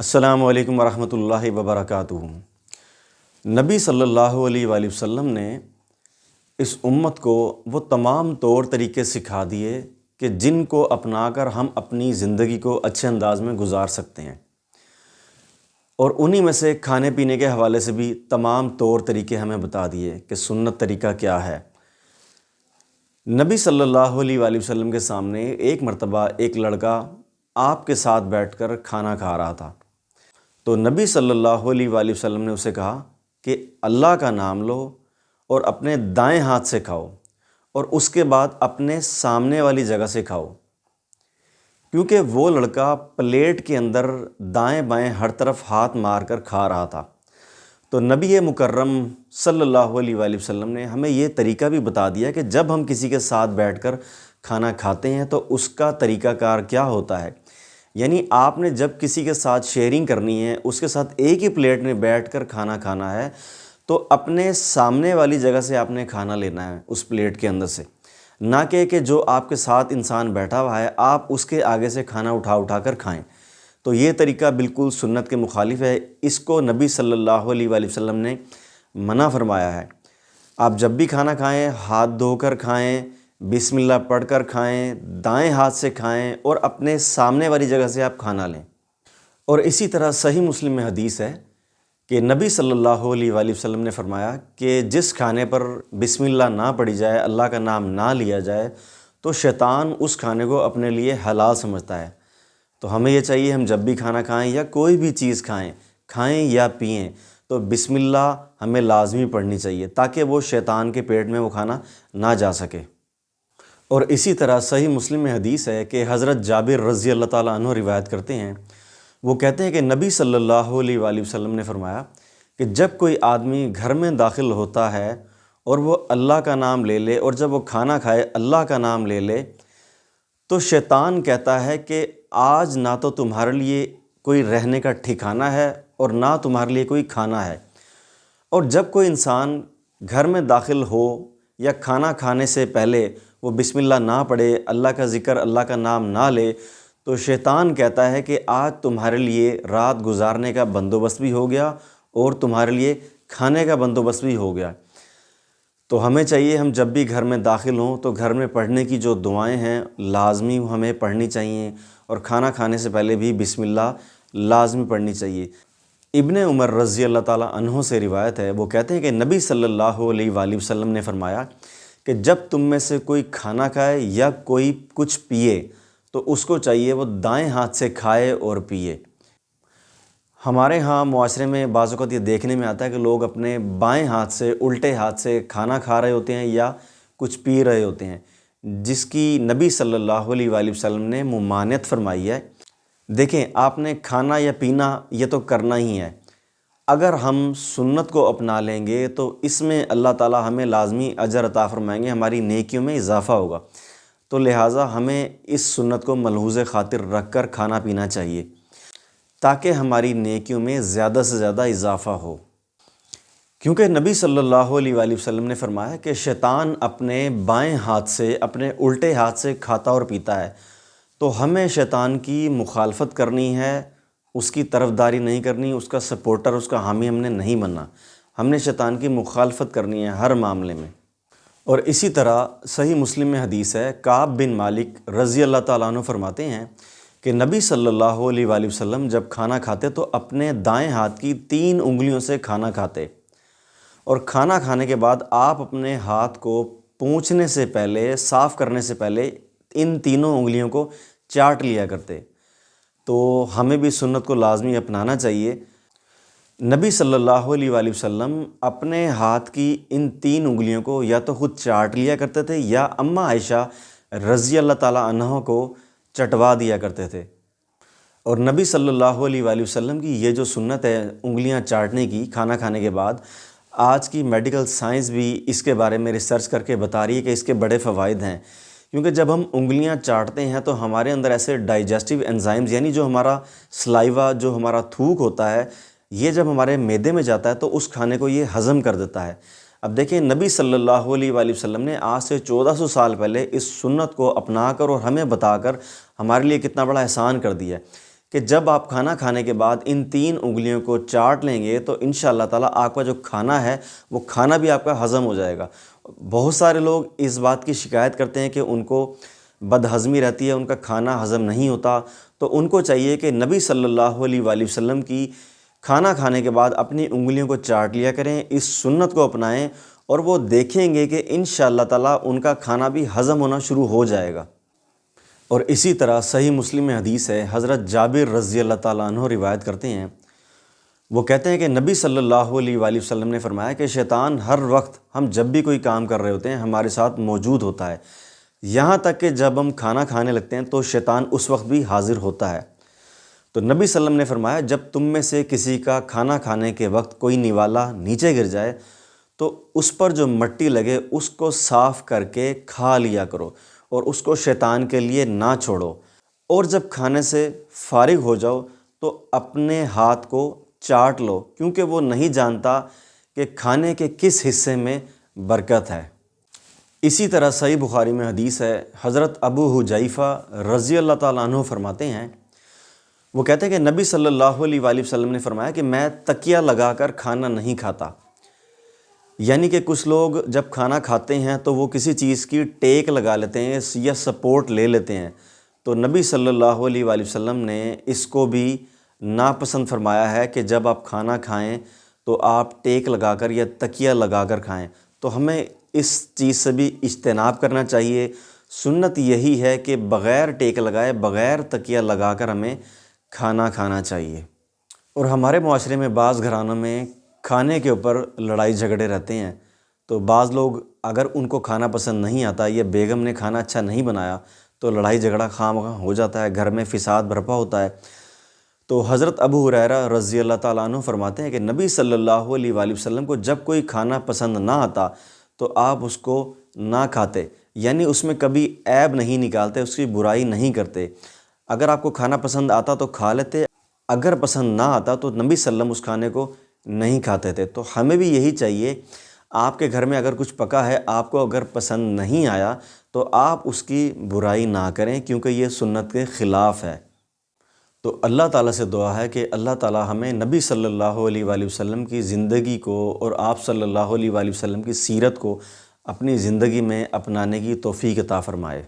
السلام علیکم ورحمۃ اللہ وبرکاتہ۔ نبی صلی اللہ علیہ وآلہ وسلم نے اس امت کو وہ تمام طور طریقے سکھا دیے کہ جن کو اپنا کر ہم اپنی زندگی کو اچھے انداز میں گزار سکتے ہیں، اور انہی میں سے کھانے پینے کے حوالے سے بھی تمام طور طریقے ہمیں بتا دیے کہ سنت طریقہ کیا ہے۔ نبی صلی اللہ علیہ وآلہ وسلم کے سامنے ایک مرتبہ ایک لڑکا آپ کے ساتھ بیٹھ کر کھانا کھا رہا تھا، تو نبی صلی اللہ علیہ وآلہ وسلم نے اسے کہا کہ اللہ کا نام لو اور اپنے دائیں ہاتھ سے کھاؤ، اور اس کے بعد اپنے سامنے والی جگہ سے کھاؤ، کیونکہ وہ لڑکا پلیٹ کے اندر دائیں بائیں ہر طرف ہاتھ مار کر کھا رہا تھا۔ تو نبی مکرم صلی اللہ علیہ وآلہ وسلم نے ہمیں یہ طریقہ بھی بتا دیا کہ جب ہم کسی کے ساتھ بیٹھ کر کھانا کھاتے ہیں تو اس کا طریقہ کار کیا ہوتا ہے۔ یعنی آپ نے جب کسی کے ساتھ شیئرنگ کرنی ہے، اس کے ساتھ ایک ہی پلیٹ میں بیٹھ کر کھانا کھانا ہے، تو اپنے سامنے والی جگہ سے آپ نے کھانا لینا ہے، اس پلیٹ کے اندر سے، نہ کہ جو آپ کے ساتھ انسان بیٹھا ہوا ہے آپ اس کے آگے سے کھانا اٹھا کر کھائیں۔ تو یہ طریقہ بالکل سنت کے مخالف ہے، اس کو نبی صلی اللہ علیہ وآلہ وسلم نے منع فرمایا ہے۔ آپ جب بھی کھانا کھائیں ہاتھ دھو کر کھائیں، بسم اللہ پڑھ کر کھائیں، دائیں ہاتھ سے کھائیں، اور اپنے سامنے والی جگہ سے آپ کھانا لیں۔ اور اسی طرح صحیح مسلم میں حدیث ہے کہ نبی صلی اللہ علیہ وآلہ وسلم نے فرمایا کہ جس کھانے پر بسم اللہ نہ پڑھی جائے، اللہ کا نام نہ لیا جائے، تو شیطان اس کھانے کو اپنے لیے حلال سمجھتا ہے۔ تو ہمیں یہ چاہیے ہم جب بھی کھانا کھائیں یا کوئی بھی چیز کھائیں یا پئیں، تو بسم اللہ ہمیں لازمی پڑھنی چاہیے تاکہ وہ شیطان کے پیٹ میں وہ کھانا نہ جا سکے۔ اور اسی طرح صحیح مسلم میں حدیث ہے کہ حضرت جابر رضی اللہ تعالیٰ عنہ روایت کرتے ہیں، وہ کہتے ہیں کہ نبی صلی اللہ علیہ وآلہ وسلم نے فرمایا کہ جب کوئی آدمی گھر میں داخل ہوتا ہے اور وہ اللہ کا نام لے لے، اور جب وہ کھانا کھائے اللہ کا نام لے لے، تو شیطان کہتا ہے کہ آج نہ تو تمہارے لیے کوئی رہنے کا ٹھکانہ ہے اور نہ تمہارے لیے کوئی کھانا ہے۔ اور جب کوئی انسان گھر میں داخل ہو یا کھانا کھانے سے پہلے وہ بسم اللہ نہ پڑھے، اللہ کا ذکر، اللہ کا نام نہ لے، تو شیطان کہتا ہے کہ آج تمہارے لیے رات گزارنے کا بندوبست بھی ہو گیا اور تمہارے لیے کھانے کا بندوبست بھی ہو گیا۔ تو ہمیں چاہیے ہم جب بھی گھر میں داخل ہوں تو گھر میں پڑھنے کی جو دعائیں ہیں لازمی ہمیں پڑھنی چاہیے، اور کھانا کھانے سے پہلے بھی بسم اللہ لازمی پڑھنی چاہیے۔ ابن عمر رضی اللہ تعالیٰ عنہ سے روایت ہے، وہ کہتے ہیں کہ نبی صلی اللہ علیہ وآلہ وسلم نے فرمایا کہ جب تم میں سے کوئی کھانا کھائے یا کوئی کچھ پیے تو اس کو چاہیے وہ دائیں ہاتھ سے کھائے اور پیے۔ ہمارے ہاں معاشرے میں بعض اوقات یہ دیکھنے میں آتا ہے کہ لوگ اپنے بائیں ہاتھ سے، الٹے ہاتھ سے کھانا کھا رہے ہوتے ہیں یا کچھ پی رہے ہوتے ہیں، جس کی نبی صلی اللہ علیہ وآلہ وسلم نے ممانعت فرمائی ہے۔ دیکھیں، آپ نے کھانا یا پینا یہ تو کرنا ہی ہے، اگر ہم سنت کو اپنا لیں گے تو اس میں اللہ تعالیٰ ہمیں لازمی اجر عطا فرمائیں گے، ہماری نیکیوں میں اضافہ ہوگا۔ تو لہٰذا ہمیں اس سنت کو ملحوظ خاطر رکھ کر کھانا پینا چاہیے تاکہ ہماری نیکیوں میں زیادہ سے زیادہ اضافہ ہو، کیونکہ نبی صلی اللہ علیہ وآلہ وسلم نے فرمایا کہ شیطان اپنے بائیں ہاتھ سے، اپنے الٹے ہاتھ سے کھاتا اور پیتا ہے۔ تو ہمیں شیطان کی مخالفت کرنی ہے، اس کی طرفداری نہیں کرنی، اس کا سپورٹر، اس کا حامی ہم نے نہیں بننا، ہم نے شیطان کی مخالفت کرنی ہے ہر معاملے میں۔ اور اسی طرح صحیح مسلم میں حدیث ہے، کعب بن مالک رضی اللہ تعالیٰ عنہ فرماتے ہیں کہ نبی صلی اللہ علیہ وآلہ وسلم جب کھانا کھاتے تو اپنے دائیں ہاتھ کی 3 انگلیوں سے کھانا کھاتے، اور کھانا کھانے کے بعد آپ اپنے ہاتھ کو پونچھنے سے پہلے، صاف کرنے سے پہلے ان تینوں انگلیوں کو چاٹ لیا کرتے۔ تو ہمیں بھی سنت کو لازمی اپنانا چاہیے۔ نبی صلی اللہ علیہ وآلہ وسلم اپنے ہاتھ کی ان 3 انگلیوں کو یا تو خود چاٹ لیا کرتے تھے یا اماں عائشہ رضی اللہ تعالیٰ عنہ کو چٹوا دیا کرتے تھے۔ اور نبی صلی اللہ علیہ وآلہ وسلم کی یہ جو سنت ہے انگلیاں چاٹنے کی کھانا کھانے کے بعد، آج کی میڈیکل سائنس بھی اس کے بارے میں ریسرچ کر کے بتا رہی ہے کہ اس کے بڑے فوائد ہیں، کیونکہ جب ہم انگلیاں چاٹتے ہیں تو ہمارے اندر ایسے ڈائجسٹیو انزائمز، یعنی جو ہمارا سلائیوا، جو ہمارا تھوک ہوتا ہے، یہ جب ہمارے معدے میں جاتا ہے تو اس کھانے کو یہ ہضم کر دیتا ہے۔ اب دیکھیں، نبی صلی اللہ علیہ وآلہ وسلم نے آج سے 1400 سال پہلے اس سنت کو اپنا کر اور ہمیں بتا کر ہمارے لیے کتنا بڑا احسان کر دیا ہے کہ جب آپ کھانا کھانے کے بعد ان 3 انگلیوں کو چاٹ لیں گے تو انشاءاللہ تعالیٰ آپ کا جو کھانا ہے وہ کھانا بھی آپ کا ہضم ہو جائے گا۔ بہت سارے لوگ اس بات کی شکایت کرتے ہیں کہ ان کو بد ہضمی رہتی ہے، ان کا کھانا ہضم نہیں ہوتا، تو ان کو چاہیے کہ نبی صلی اللہ علیہ وآلہ وسلم کی کھانا کھانے کے بعد اپنی انگلیوں کو چاٹ لیا کریں، اس سنت کو اپنائیں، اور وہ دیکھیں گے کہ انشاءاللہ تعالیٰ ان کا کھانا بھی ہضم ہونا شروع ہو جائے گا۔ اور اسی طرح صحیح مسلم میں حدیث ہے، حضرت جابر رضی اللہ تعالیٰ عنہ روایت کرتے ہیں، وہ کہتے ہیں کہ نبی صلی اللہ علیہ وآلہ وسلم نے فرمایا کہ شیطان ہر وقت ہم جب بھی کوئی کام کر رہے ہوتے ہیں ہمارے ساتھ موجود ہوتا ہے، یہاں تک کہ جب ہم کھانا کھانے لگتے ہیں تو شیطان اس وقت بھی حاضر ہوتا ہے۔ تو نبی صلی اللہ علیہ وسلم نے فرمایا جب تم میں سے کسی کا کھانا کھانے کے وقت کوئی نوالا نیچے گر جائے تو اس پر جو مٹی لگے اس کو صاف کر کے کھا لیا کرو، اور اس کو شیطان کے لیے نہ چھوڑو، اور جب کھانے سے فارغ ہو جاؤ تو اپنے ہاتھ کو چاٹ لو، کیونکہ وہ نہیں جانتا کہ کھانے کے کس حصے میں برکت ہے۔ اسی طرح صحیح بخاری میں حدیث ہے، حضرت ابو حذیفہ رضی اللہ تعالیٰ عنہ فرماتے ہیں، وہ کہتے ہیں کہ نبی صلی اللہ علیہ وآلہ وسلم نے فرمایا کہ میں تکیہ لگا کر کھانا نہیں کھاتا۔ یعنی کہ کچھ لوگ جب کھانا کھاتے ہیں تو وہ کسی چیز کی ٹیک لگا لیتے ہیں یا سپورٹ لے لیتے ہیں، تو نبی صلی اللہ علیہ وآلہ وسلم نے اس کو بھی ناپسند فرمایا ہے کہ جب آپ کھانا کھائیں تو آپ ٹیک لگا کر یا تکیہ لگا کر کھائیں۔ تو ہمیں اس چیز سے بھی اجتناب کرنا چاہیے۔ سنت یہی ہے کہ بغیر ٹیک لگائے، بغیر تکیہ لگا کر ہمیں کھانا کھانا چاہیے۔ اور ہمارے معاشرے میں بعض گھرانوں میں کھانے کے اوپر لڑائی جھگڑے رہتے ہیں، تو بعض لوگ اگر ان کو کھانا پسند نہیں آتا یا بیگم نے کھانا اچھا نہیں بنایا تو لڑائی جھگڑا خواہ مخواہ ہو جاتا ہے، گھر میں فساد برپا ہوتا ہے۔ تو حضرت ابو ہریرہ رضی اللہ تعالیٰ عنہ فرماتے ہیں کہ نبی صلی اللہ علیہ وآلہ وسلم کو جب کوئی کھانا پسند نہ آتا تو آپ اس کو نہ کھاتے، یعنی اس میں کبھی عیب نہیں نکالتے، اس کی برائی نہیں کرتے۔ اگر آپ کو کھانا پسند آتا تو کھا لیتے، اگر پسند نہ آتا تو نبی صلی اللہ علیہ وسلم اس کھانے کو نہیں کھاتے تھے۔ تو ہمیں بھی یہی چاہیے، آپ کے گھر میں اگر کچھ پکا ہے، آپ کو اگر پسند نہیں آیا تو آپ اس کی برائی نہ کریں، کیونکہ یہ سنت کے خلاف ہے۔ تو اللہ تعالیٰ سے دعا ہے کہ اللہ تعالیٰ ہمیں نبی صلی اللہ علیہ وآلہ وسلم کی زندگی کو اور آپ صلی اللہ علیہ وآلہ وسلم کی سیرت کو اپنی زندگی میں اپنانے کی توفیق عطا فرمائے۔